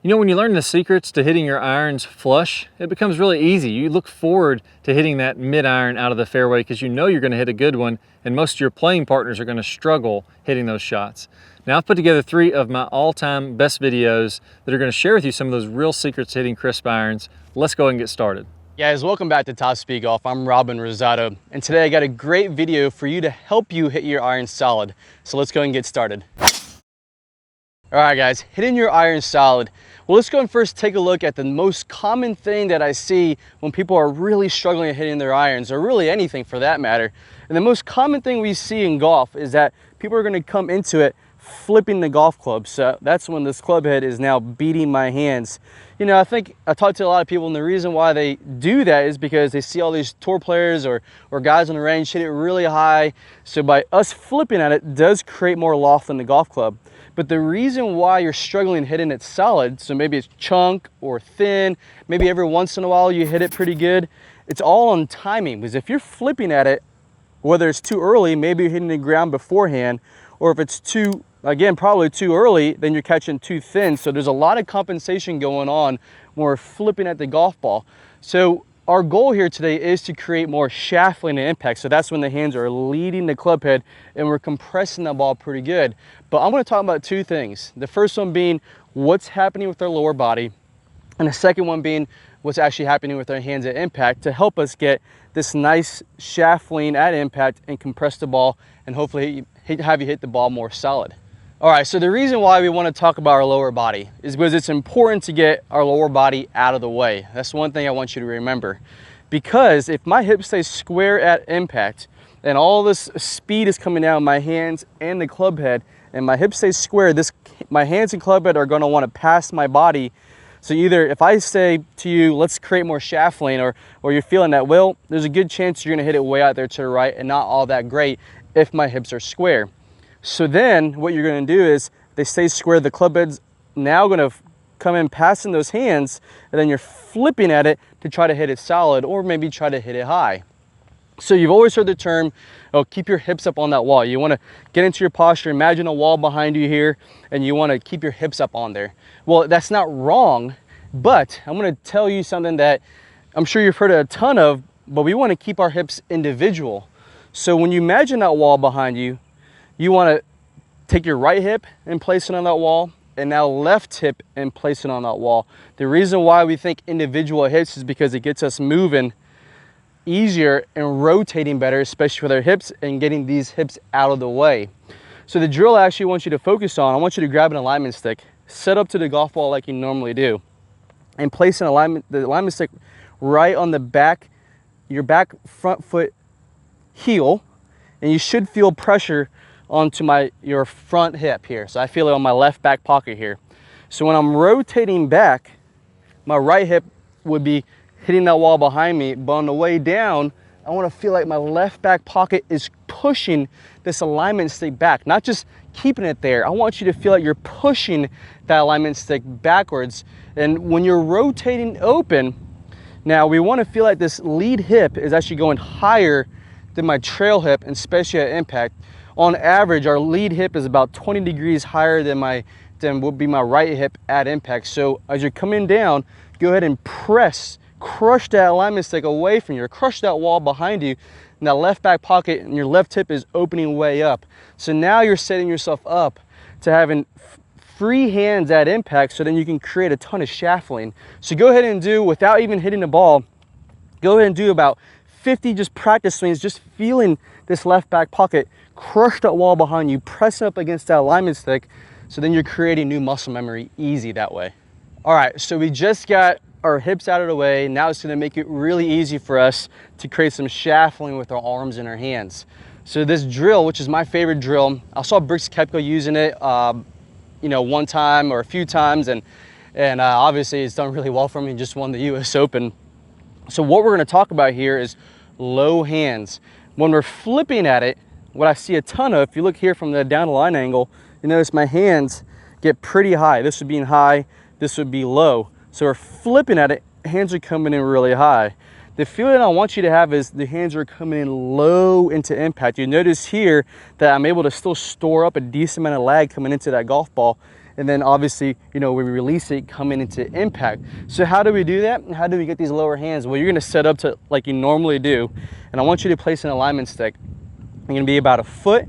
You know, when you learn the secrets to hitting your irons flush, it becomes really easy. You look forward to hitting that mid-iron out of the fairway because you know you're going to hit a good one, and most of your playing partners are going to struggle hitting those shots. Now, I've put together 3 of my all-time best videos that are going to share with you some of those real secrets to hitting crisp irons. Let's go ahead and get started. Guys, welcome back to Top Speed Golf. I'm Robin Rosado, and today I got a great video for you to help you hit your irons solid. So let's go and get started. All right, guys, hitting your irons solid. Well, let's go and first take a look at the most common thing that I see when people are really struggling at hitting their irons, or really anything for that matter. And the most common thing we see in golf is that people are going to come into it flipping the golf club. So that's when this club head is now beating my hands. You know, I think I talked to a lot of people, and the reason why they do that is because they see all these tour players or guys on the range hit it really high. So by us flipping at it does create more loft in the golf club. But the reason why you're struggling hitting it solid, so maybe it's chunk or thin, maybe every once in a while you hit it pretty good, it's all on timing. Because if you're flipping at it, whether it's too early, maybe you're hitting the ground beforehand, or if it's too, again, probably too early, then you're catching too thin. So there's a lot of compensation going on when we're flipping at the golf ball. So our goal here today is to create more shaft lane and impact. So that's when the hands are leading the club head and we're compressing the ball pretty good. But I'm going to talk about 2 things. The first one being what's happening with our lower body, and the second one being what's actually happening with our hands at impact to help us get this nice shaft lean at impact and compress the ball and hopefully have you hit the ball more solid. All right, so the reason why we want to talk about our lower body is because it's important to get our lower body out of the way. That's one thing I want you to remember. Because if my hip stays square at impact and all this speed is coming down my hands and the club head, and my hip stays square, my hands and club head are going to want to pass my body. So either if I say to you, let's create more shaft lane, or you're feeling that, well, there's a good chance you're going to hit it way out there to the right and not all that great if my hips are square. So then what you're going to do is they stay square, the club head's now going to come in passing those hands, and then you're flipping at it to try to hit it solid or maybe try to hit it high. So you've always heard the term, oh, keep your hips up on that wall. You want to get into your posture, imagine a wall behind you here, and you want to keep your hips up on there. Well, that's not wrong, but I'm going to tell you something that I'm sure you've heard a ton of, but we want to keep our hips individual. So when you imagine that wall behind you, you want to take your right hip and place it on that wall, and now left hip and place it on that wall. The reason why we think individual hits is because it gets us moving easier and rotating better, especially with our hips, and getting these hips out of the way. So the drill I actually want you to focus on, I want you to grab an alignment stick, set up to the golf ball like you normally do, and place the alignment stick right on the back, your back front foot heel, and you should feel pressure onto your front hip here. So I feel it on my left back pocket here. So when I'm rotating back, my right hip would be hitting that wall behind me, but on the way down, I want to feel like my left back pocket is pushing this alignment stick back, not just keeping it there. I want you to feel like you're pushing that alignment stick backwards. And when you're rotating open, now we want to feel like this lead hip is actually going higher than my trail hip, and especially at impact. On average, our lead hip is about 20 degrees higher than would be my right hip at impact. So as you're coming down, go ahead and crush that alignment stick away from you, crush that wall behind you, and that left back pocket and your left hip is opening way up. So now you're setting yourself up to having free hands at impact, so then you can create a ton of shaft lane. So go ahead and do, without even hitting the ball, go ahead and do about 50 just practice swings, just feeling this left back pocket, crush that wall behind you, press up against that alignment stick, so then you're creating new muscle memory easy that way. All right, so we just got our hips out of the way. Now it's gonna make it really easy for us to create some shaft lane with our arms and our hands. So this drill, which is my favorite drill, I saw Brooks Koepka using it you know, one time or a few times, and obviously it's done really well for me. He just won the US Open. So what we're gonna talk about here is low hands. When we're flipping at it, what I see a ton of, if you look here from the down the line angle, you notice my hands get pretty high. This would be high, this would be low. So we're flipping at it, hands are coming in really high. The feeling I want you to have is the hands are coming in low into impact. You notice here that I'm able to still store up a decent amount of lag coming into that golf ball, and then obviously, you know, we release it coming into impact. So how do we do that? How do we get these lower hands? Well, you're gonna set up to like you normally do, and I want you to place an alignment stick. You're gonna be about a foot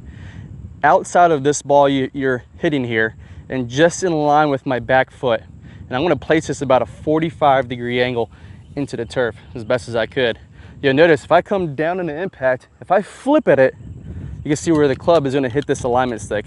outside of this ball you're hitting here, and just in line with my back foot. And I'm gonna place this about a 45-degree angle into the turf as best as I could. You'll notice if I come down in the impact, if I flip at it, you can see where the club is gonna hit this alignment stick.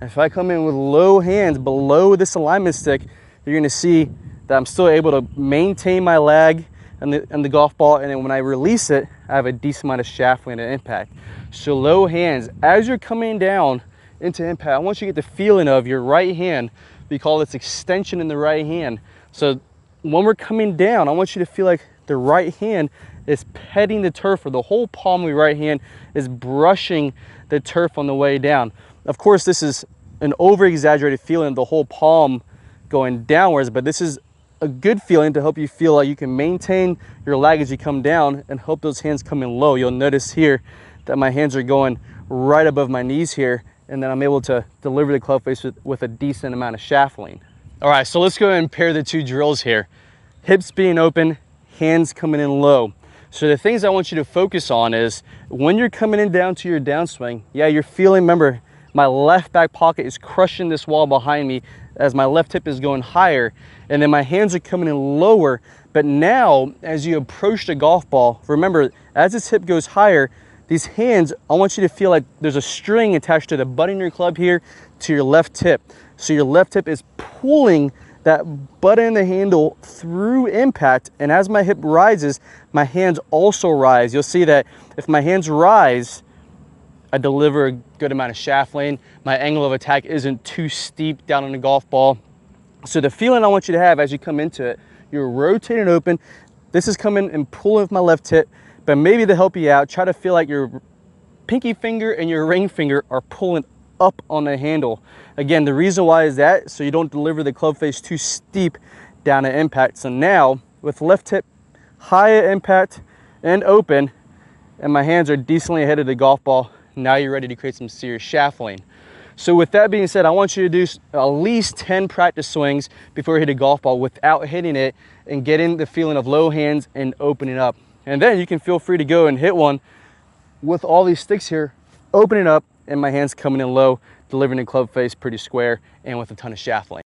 And if I come in with low hands below this alignment stick, you're gonna see that I'm still able to maintain my lag and the golf ball, and then when I release it, I have a decent amount of shaft length and impact. So low hands, as you're coming down into impact, I want you to get the feeling of your right hand. We call this extension in the right hand. So when we're coming down, I want you to feel like the right hand is petting the turf, or the whole palm of your right hand is brushing the turf on the way down. Of course, this is an over-exaggerated feeling of the whole palm going downwards, but this is a good feeling to help you feel like you can maintain your lag as you come down and help those hands come in low. You'll notice here that my hands are going right above my knees here, and then I'm able to deliver the club face with a decent amount of shaft lean. All right, so let's go ahead and pair the two drills here. Hips being open, hands coming in low. So the things I want you to focus on is when you're coming in down to your downswing, yeah, you're feeling, remember, my left back pocket is crushing this wall behind me as my left hip is going higher, and then my hands are coming in lower. But now, as you approach the golf ball, remember, as this hip goes higher, these hands, I want you to feel like there's a string attached to the butt in your club here to your left hip. So your left hip is pulling that butt end of the handle through impact, and as my hip rises, my hands also rise. You'll see that if my hands rise, I deliver a good amount of shaft lane. My angle of attack isn't too steep down on the golf ball. So the feeling I want you to have as you come into it, you're rotating open. This is coming and pulling with my left hip, but maybe to help you out, try to feel like your pinky finger and your ring finger are pulling up on the handle. Again, the reason why is that so you don't deliver the club face too steep down at impact. So now with left hip high at impact and open, and my hands are decently ahead of the golf ball, now you're ready to create some serious shaft lane. So with that being said, I want you to do at least 10 practice swings before you hit a golf ball without hitting it, and getting the feeling of low hands and opening up. And then you can feel free to go and hit one with all these sticks here, opening up, and my hands coming in low, delivering the club face pretty square and with a ton of shaft length.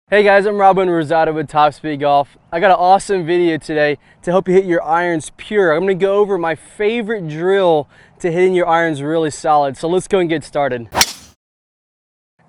Hey guys, I'm Robin Rosado with Top Speed Golf. I got an awesome video today to help you hit your irons pure. I'm gonna go over my favorite drill to hitting your irons really solid. So let's go and get started.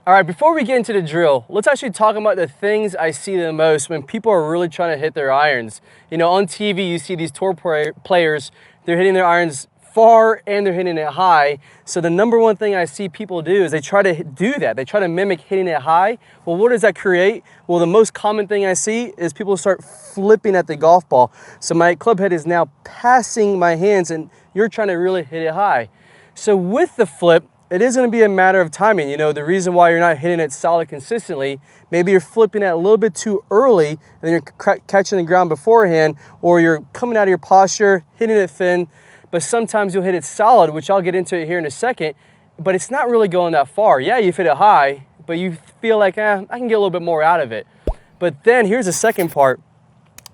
All right, before we get into the drill, let's actually talk about the things I see the most when people are really trying to hit their irons. You know, on TV, you see these tour players, they're hitting their irons far and they're hitting it high. So the number one thing I see people do is they try to do that. They try to mimic hitting it high. Well, what does that create? Well, the most common thing I see is people start flipping at the golf ball. So my club head is now passing my hands and you're trying to really hit it high. So with the flip, it is going to be a matter of timing. You know, the reason why you're not hitting it solid consistently, maybe you're flipping it a little bit too early and then you're catching the ground beforehand, or you're coming out of your posture, hitting it thin, but sometimes you'll hit it solid, which I'll get into it here in a second, but it's not really going that far. Yeah, you've hit it high, but you feel like, I can get a little bit more out of it. But then here's the second part.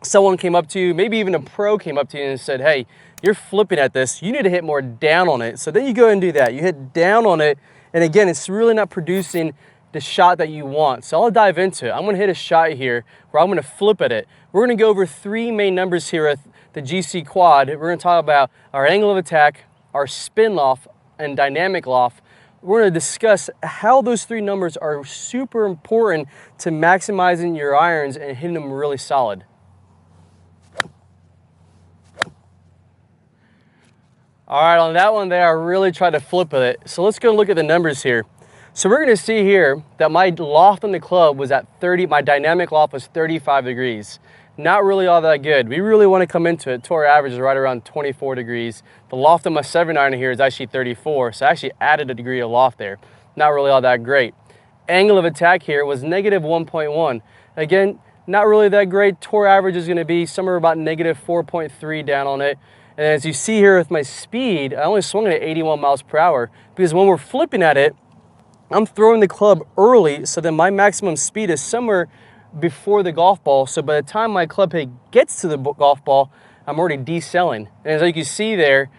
Someone came up to you, maybe even a pro came up to you and said, hey, you're flipping at this, you need to hit more down on it. So then you go and do that. You hit down on it, and again, it's really not producing the shot that you want. So I'll dive into it. I'm gonna hit a shot here where I'm gonna flip at it. We're gonna go over 3 main numbers here at the GC quad. We're gonna talk about our angle of attack, our spin loft, and dynamic loft. We're gonna discuss how those 3 numbers are super important to maximizing your irons and hitting them really solid. All right, on that one there, I really tried to flip with it. So let's go look at the numbers here. So we're gonna see here that my loft on the club was at 30, my dynamic loft was 35 degrees. Not really all that good. We really wanna come into it. Tour average is right around 24 degrees. The loft on my 7-iron here is actually 34, so I actually added a degree of loft there. Not really all that great. Angle of attack here was negative 1.1. Again, not really that great. Tour average is gonna be somewhere about negative 4.3 down on it. And as you see here with my speed, I only swung it at 81 miles per hour, because when we're flipping at it, I'm throwing the club early so that my maximum speed is somewhere before the golf ball. So by the time my club head gets to the golf ball, I'm already decelling. And as you can see there,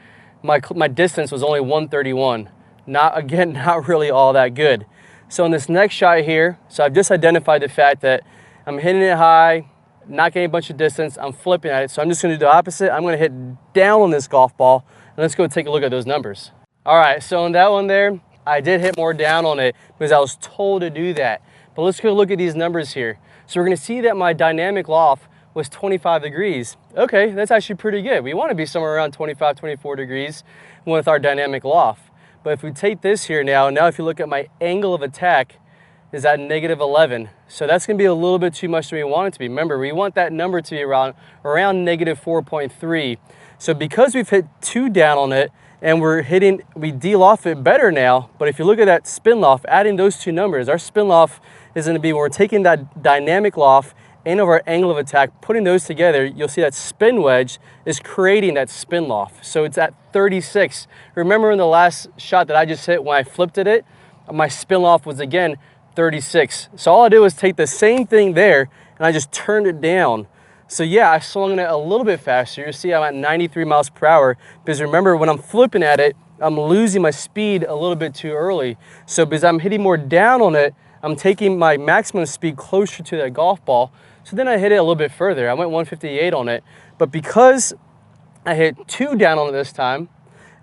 my distance was only 131. Not really all that good. So in this next shot here, so I've just identified the fact that I'm hitting it high, not getting a bunch of distance, I'm flipping at it. So I'm just gonna do the opposite. I'm gonna hit down on this golf ball, and let's go take a look at those numbers. All right, so in that one there, I did hit more down on it because I was told to do that. But let's go look at these numbers here. So we're gonna see that my dynamic loft was 25 degrees. Okay, that's actually pretty good. We wanna be somewhere around 25, 24 degrees with our dynamic loft. But if we take this here now if you look at my angle of attack is at -11. So that's gonna be a little bit too much than we want it to be. Remember, we want that number to be around -4.3. So because we've hit 2 down on it, and we de-loft it better now, but if you look at that spin loft, adding those 2 numbers, our spin loft is gonna be when we're taking that dynamic loft and of our angle of attack, putting those together, you'll see that spin wedge is creating that spin loft. So it's at 36. Remember in the last shot that I just hit when I flipped at it, my spin loft was again 36. So all I did was take the same thing there and I just turned it down. So yeah, I swung it a little bit faster. You see I'm at 93 miles per hour because remember when I'm flipping at it, I'm losing my speed a little bit too early. So because I'm hitting more down on it, I'm taking my maximum speed closer to that golf ball. So then I hit it a little bit further. I went 158 on it. But because I hit 2 down on it this time,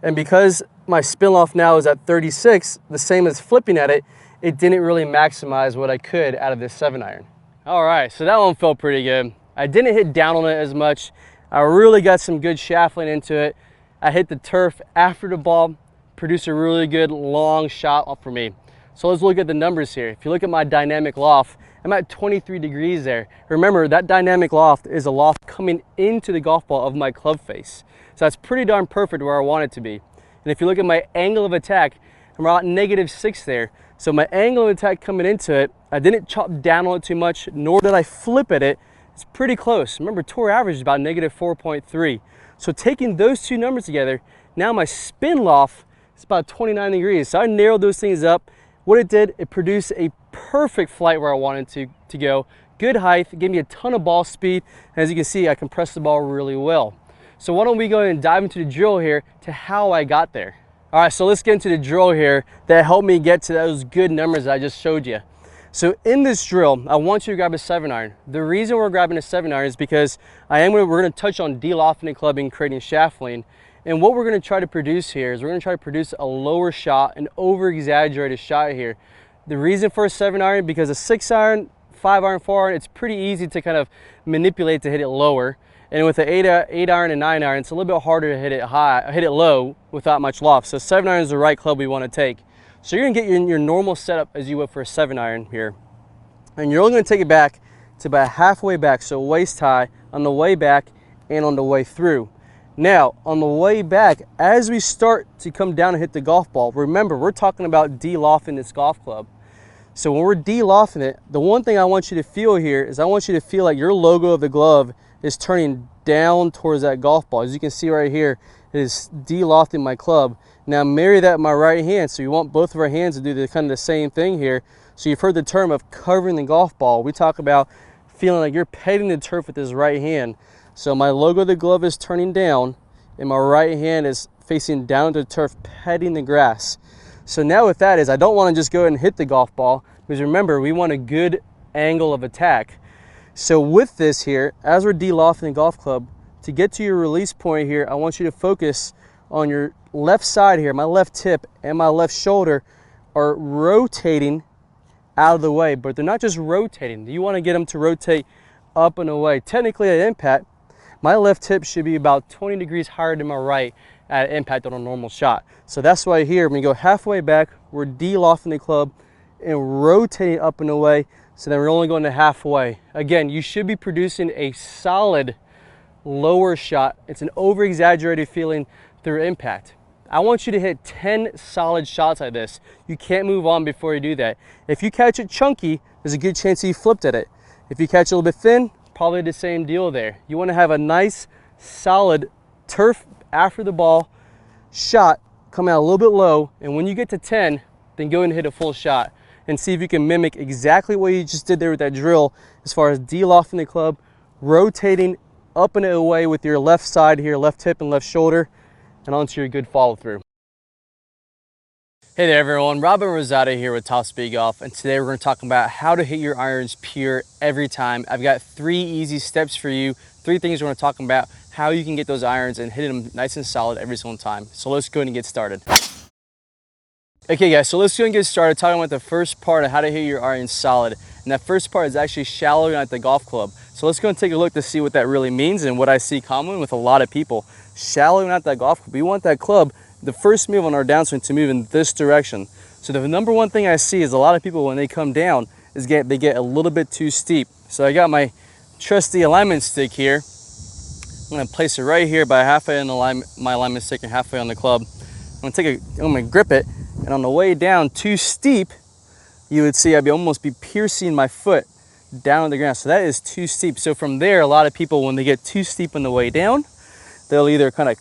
and because my spin loft now is at 36, the same as flipping at it, it didn't really maximize what I could out of this 7-iron. All right, so that one felt pretty good. I didn't hit down on it as much. I really got some good shaft lean into it. I hit the turf after the ball, produced a really good long shot for me. So let's look at the numbers here. If you look at my dynamic loft, I'm at 23 degrees there. Remember, that dynamic loft is a loft coming into the golf ball of my club face. So that's pretty darn perfect where I want it to be. And if you look at my angle of attack, I'm about -6 there. So my angle of attack coming into it, I didn't chop down on it too much, nor did I flip at it. It's pretty close. Remember, tour average is about -4.3. So taking those 2 numbers together, now my spin loft is about 29 degrees. So I narrowed those things up. What it did, it produced a perfect flight where I wanted to go. Good height, gave me a ton of ball speed. And as you can see, I compressed the ball really well. So why don't we go ahead and dive into the drill here to how I got there. All right, so let's get into the drill here that helped me get to those good numbers that I just showed you. So in this drill, I want you to grab a 7-iron. The reason we're grabbing a 7-iron is because we're gonna touch on de-lofting the club and creating shaft lean. And what we're gonna try to produce here is we're gonna try to produce a lower shot, an over-exaggerated shot here. The reason for a 7-iron, because a 6-iron, 5-iron, 4-iron, it's pretty easy to kind of manipulate to hit it lower. And with an 8-iron and 9-iron, it's a little bit harder to hit it low without much loft. So 7-iron is the right club we wanna take. So you're gonna get your normal setup as you would for a 7-iron here. And you're only gonna take it back to about halfway back, so waist high on the way back and on the way through. Now, on the way back, as we start to come down and hit the golf ball, remember, we're talking about de-lofting this golf club. So when we're de-lofting it, the one thing I want you to feel here is I want you to feel like your logo of the glove is turning down towards that golf ball. As you can see right here, it is de-lofting my club. Now marry that with my right hand, so you want both of our hands to do kind of the same thing here. So you've heard the term of covering the golf ball. We talk about feeling like you're petting the turf with this right hand. So my logo of the glove is turning down, and my right hand is facing down to the turf, petting the grass. So now with that is, I don't want to just go ahead and hit the golf ball, because remember, we want a good angle of attack. So with this here, as we're de-lofting the golf club, to get to your release point here, I want you to focus on your left side here. My left tip and my left shoulder are rotating out of the way, but they're not just rotating. You want to get them to rotate up and away. Technically at impact, my left tip should be about 20 degrees higher than my right at impact on a normal shot. So that's why here, when you go halfway back, we're de-lofting the club and rotating up and away. So then we're only going to halfway. Again, you should be producing a solid lower shot. It's an over-exaggerated feeling through impact. I want you to hit 10 solid shots like this. You can't move on before you do that. If you catch it chunky, there's a good chance you flipped at it. If you catch it a little bit thin, probably the same deal there. You want to have a nice, solid turf after the ball shot, come out a little bit low, and when you get to 10, then go and hit a full shot and see if you can mimic exactly what you just did there with that drill, as far as de-lofting the club, rotating up and away with your left side here, left hip and left shoulder, and onto your good follow through. Hey there everyone, Robin Rosado here with Top Speed Golf, and today we're going to talk about how to hit your irons pure every time. I've got 3 easy steps for you, 3 things we're going to talk about, how you can get those irons and hit them nice and solid every single time. So let's go ahead and get started. Okay guys, so let's go and get started talking about the first part of how to hit your irons solid. And that first part is actually shallowing out the golf club. So let's go and take a look to see what that really means and what I see common with a lot of people. Shallowing out that golf club. We want that club, the first move on our downswing, to move in this direction. So the number one thing I see is a lot of people when they come down is they get a little bit too steep. So I got my trusty alignment stick here. I'm going to place it right here by halfway on my alignment stick and halfway on the club. I'm going to grip it, and on the way down too steep, you would see I'd almost be piercing my foot down on the ground. So that is too steep. So from there, a lot of people, when they get too steep on the way down, they'll either kind of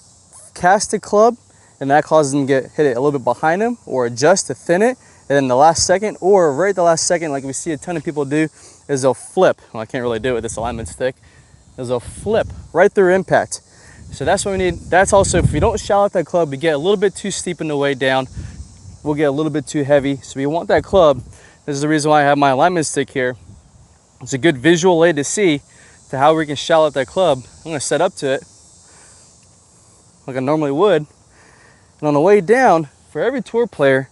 cast the club, and that causes them to hit it a little bit behind them, or adjust to thin it, and then the last second, or right at the last second, like we see a ton of people do, is they'll flip. Well, I can't really do it with this alignment stick. Is they'll flip right through impact. So that's what we need. That's also, if we don't shallow out that club, we get a little bit too steep on the way down, we'll get a little bit too heavy. So we want that club. This is the reason why I have my alignment stick here. It's a good visual aid to see to how we can shallow out that club. I'm going to set up to it like I normally would. And on the way down, for every tour player,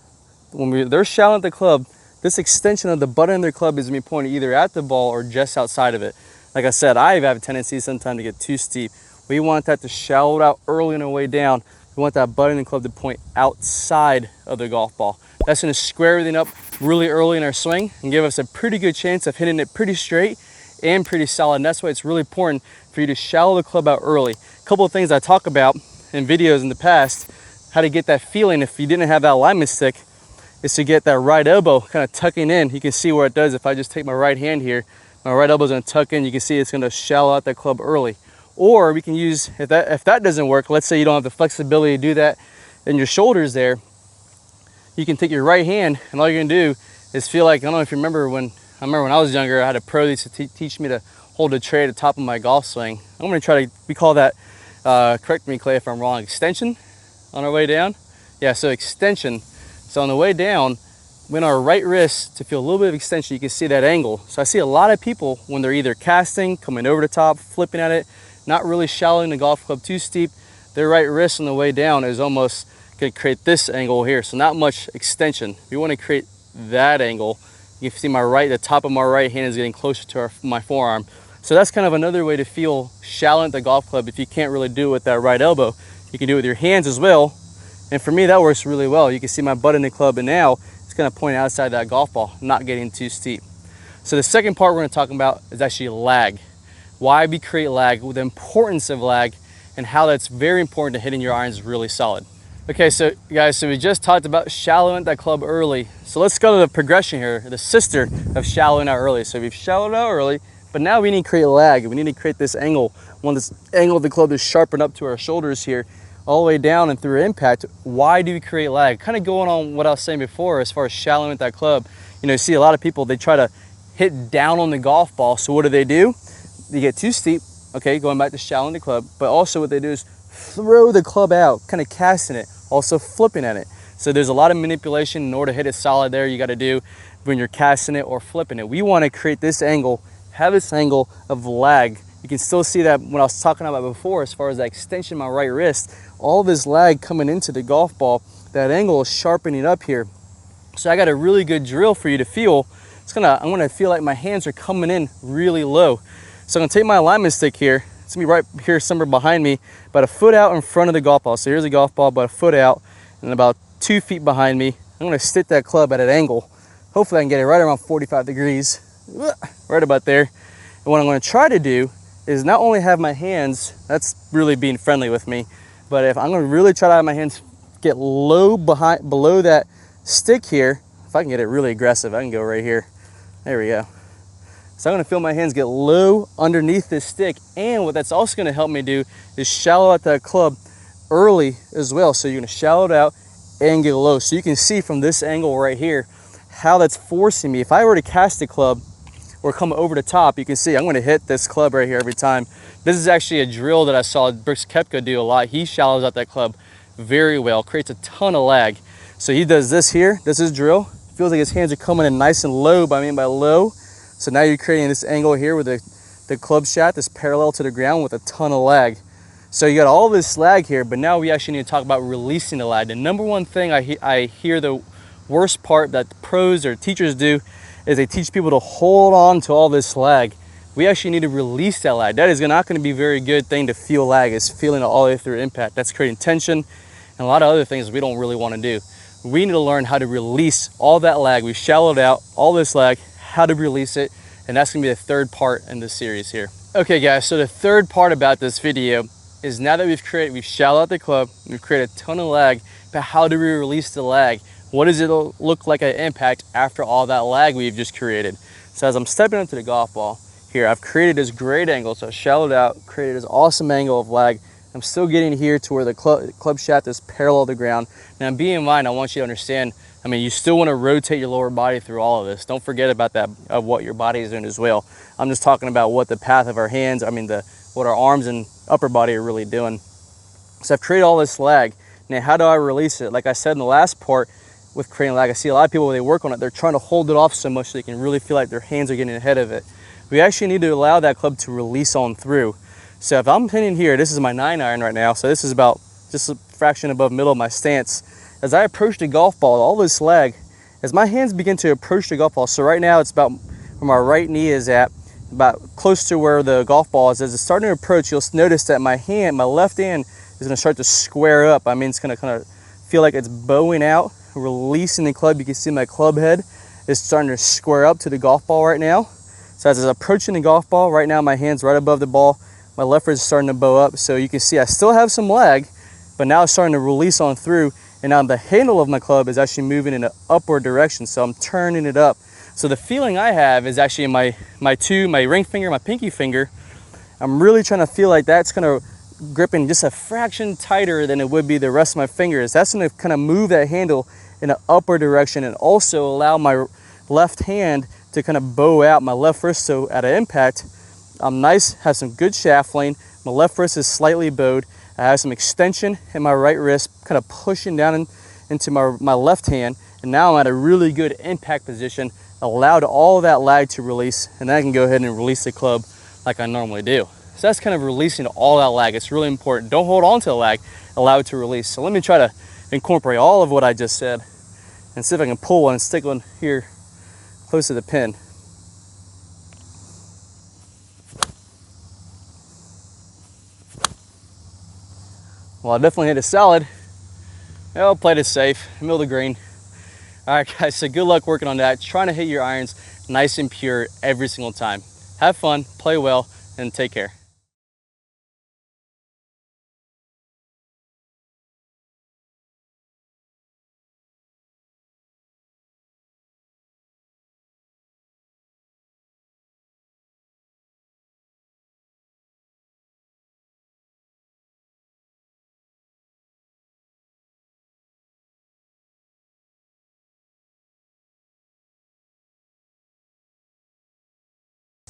when they're shallowing the club, this extension of the butt end of their club is going to be pointed either at the ball or just outside of it. Like I said, I have a tendency sometimes to get too steep. We want that to shallow it out early on the way down. We want that butt end of the club to point outside of the golf ball. That's going to square everything up really early in our swing and give us a pretty good chance of hitting it pretty straight and pretty solid. And that's why it's really important for you to shallow the club out early. A couple of things I talk about in videos in the past, how to get that feeling if you didn't have that alignment stick, is to get that right elbow kind of tucking in. You can see where it does. If I just take my right hand here, my right elbow is going to tuck in. You can see it's going to shallow out that club early. Or we can use, if that doesn't work, let's say you don't have the flexibility to do that in your shoulders there, you can take your right hand, and all you're going to do is feel like, I don't know if you remember when I was younger, I had a pro that used to teach me to hold a tray at the top of my golf swing. I'm going to try to, we call that, correct me Clay if I'm wrong, extension on our way down. Yeah, so extension. So on the way down, when our right wrist to feel a little bit of extension, you can see that angle. So I see a lot of people when they're either casting, coming over the top, flipping at it, not really shallowing the golf club too steep, their right wrist on the way down is almost going to create this angle here. So not much extension. We want to create that angle. You can see the top of my right hand is getting closer to my forearm. So that's kind of another way to feel shallowing the golf club if you can't really do it with that right elbow. You can do it with your hands as well. And for me, that works really well. You can see my butt in the club, and now it's going to point outside that golf ball, not getting too steep. So the second part we're going to talk about is actually lag. Why we create lag, the importance of lag, and how that's very important to hitting your irons really solid. Okay, so guys, so we just talked about shallowing that club early. So let's go to the progression here, the sister of shallowing out early. So we've shallowed out early, but now we need to create lag. We need to create this angle. We want this angle of the club to sharpen up to our shoulders here, all the way down and through impact. Why do we create lag? Kind of going on what I was saying before as far as shallowing that club. You know, you see a lot of people, they try to hit down on the golf ball. So what do? They get too steep, okay, going back to shallowing the club, but also what they do is throw the club out, kind of casting it, also flipping at it. So there's a lot of manipulation in order to hit it solid there you got to do when you're casting it or flipping it. We want to create this angle, have this angle of lag. You can still see that when I was talking about before as far as that extension of my right wrist, all this lag coming into the golf ball, that angle is sharpening up here. So I got a really good drill for you to feel. I'm gonna feel like my hands are coming in really low. So I'm gonna take my alignment stick here. It's gonna be right here somewhere behind me, about a foot out in front of the golf ball. So here's the golf ball, about a foot out, and about 2 feet behind me. I'm gonna stick that club at an angle. Hopefully I can get it right around 45 degrees, right about there. And what I'm gonna try to do is not only have my hands, that's really being friendly with me, but if I'm gonna really try to have my hands get low below that stick here, if I can get it really aggressive, I can go right here. There we go. So I'm gonna feel my hands get low underneath this stick, and what that's also gonna help me do is shallow out that club early as well. So you're gonna shallow it out and get low. So you can see from this angle right here how that's forcing me. If I were to cast the club or come over the top, you can see I'm going to hit this club right here every time. This is actually a drill that I saw Brooks Koepka do a lot. He shallows out that club very well, creates a ton of lag. So he does this here, this is drill. Feels like his hands are coming in nice and low, but I mean by low. So now you're creating this angle here with the club shaft is parallel to the ground with a ton of lag. So you got all this lag here, but now we actually need to talk about releasing the lag. The number one thing I hear the worst part that the pros or teachers do is they teach people to hold on to all this lag. We actually need to release that lag. That is not going to be a very good thing to feel lag, is feeling it all the way through impact. That's creating tension and a lot of other things we don't really want to do. We need to learn how to release all that lag. We've shallowed out all this lag, how to release it, and that's going to be the third part in this series here. Okay guys, so the third part about this video is now that we've shallowed out the club, we've created a ton of lag, but how do we release the lag? What does it look like an impact after all that lag we've just created? So as I'm stepping into the golf ball here, I've created this great angle. So I shallowed out, created this awesome angle of lag. I'm still getting here to where the club shaft is parallel to the ground. Now being in mind, I want you to understand, I mean, you still want to rotate your lower body through all of this. Don't forget about that, of what your body is doing as well. I'm just talking about what the path of our hands, what our arms and upper body are really doing. So I've created all this lag. Now how do I release it? Like I said in the last part, with creating lag, I see a lot of people when they work on it, they're trying to hold it off so much so they can really feel like their hands are getting ahead of it. We actually need to allow that club to release on through. So if I'm hitting here, this is my 9-iron right now, so this is about just a fraction above middle of my stance. As I approach the golf ball, all this lag, as my hands begin to approach the golf ball, so right now it's about where my right knee is at, about close to where the golf ball is. As it's starting to approach, you'll notice that my left hand is going to start to square up. I mean, it's going to kind of feel like it's bowing out, releasing the club. You can see my club head is starting to square up to the golf ball right now. So as I'm approaching the golf ball, right now my hand's right above the ball. My left wrist is starting to bow up. So you can see I still have some lag, but now it's starting to release on through. And now the handle of my club is actually moving in an upward direction. So I'm turning it up. So the feeling I have is actually in my ring finger, my pinky finger. I'm really trying to feel like that's going to gripping just a fraction tighter than it would be the rest of my fingers. That's going to kind of move that handle in an upward direction and also allow my left hand to kind of bow out my left wrist. So at an impact, I'm nice, have some good shaft lane. My left wrist is slightly bowed. I have some extension in my right wrist, kind of pushing down into my left hand. And now I'm at a really good impact position, allowed all that lag to release, and then I can go ahead and release the club like I normally do. So that's kind of releasing all that lag. It's really important. Don't hold on to the lag, allow it to release. So let me try to incorporate all of what I just said and see if I can pull one and stick one here close to the pin. Well, I definitely hit it solid. Well, played it safe, middle of the green. All right, guys, so good luck working on that. Trying to hit your irons nice and pure every single time. Have fun, play well, and take care.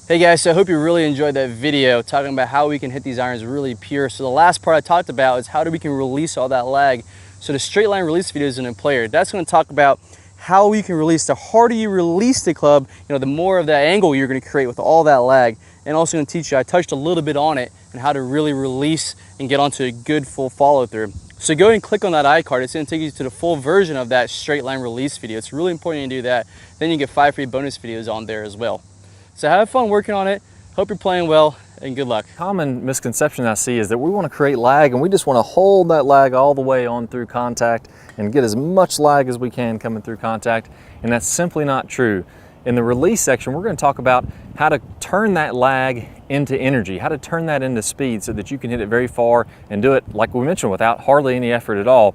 Hey guys, so I hope you really enjoyed that video talking about how we can hit these irons really pure. So the last part I talked about is how we can release all that lag. So the straight line release video is in player. That's going to talk about how we can release. The harder you release the club, the more of that angle you're going to create with all that lag. And also going to teach you, I touched a little bit on it, and how to really release and get onto a good full follow through. So go ahead and click on that iCard. It's going to take you to the full version of that straight line release video. It's really important to do that. Then you get 5 free bonus videos on there as well. So have fun working on it. Hope you're playing well, and good luck. Common misconception I see is that we want to create lag and we just want to hold that lag all the way on through contact and get as much lag as we can coming through contact, and that's simply not true. In the release section, we're going to talk about how to turn that lag into energy, how to turn that into speed so that you can hit it very far and do it, like we mentioned, without hardly any effort at all.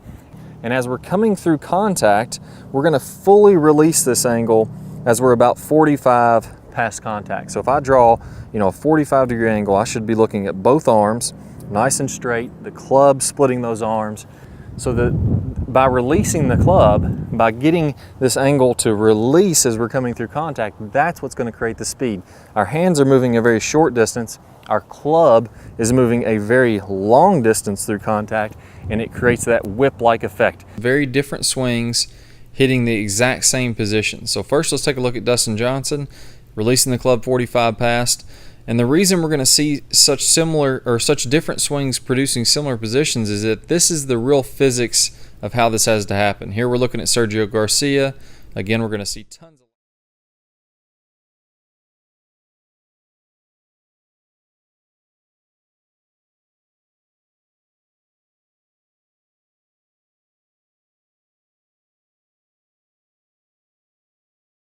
And as we're coming through contact, we're going to fully release this angle as we're about 45 past contact. So if I draw, a 45-degree angle, I should be looking at both arms, nice and straight, the club splitting those arms. So the by releasing the club, by getting this angle to release as we're coming through contact, that's what's going to create the speed. Our hands are moving a very short distance, our club is moving a very long distance through contact, and it creates that whip-like effect. Very different swings hitting the exact same position. So first let's take a look at Dustin Johnson releasing the club 45 past. And the reason we're going to see such different swings producing similar positions is that this is the real physics of how this has to happen. Here we're looking at Sergio Garcia. Again, we're going to see tons of